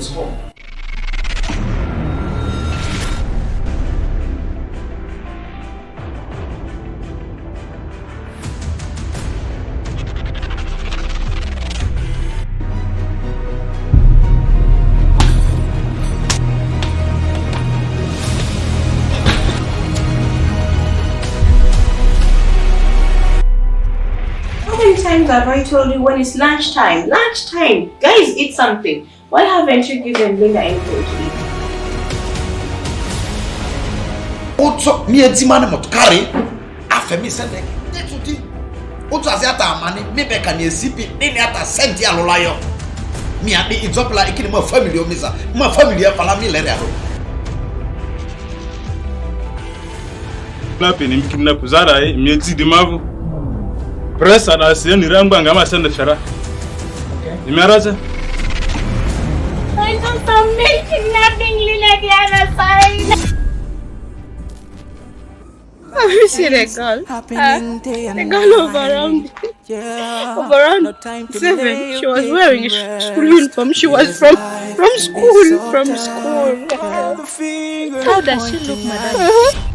husband's home. How many times have I told you when it's lunchtime? Lunchtime! Guys, eat something. Why haven't you given Linda anything to eat? Ocho mi edimane motkari afemi sende netuti ocho asiata amane me be kan esipi ni ata senti alolayo mi ade izopla ikini ma family omisa ma family e fala mi lere aro la peni kidnap zara e mi eti di mavu pressa na se ni rangba ngama sende fera okay mi araza I don't stop kidnapping Lila the other side. Have you seen a girl? The girl of around 7. She was wearing a school uniform. She was from school. How does she look, madam?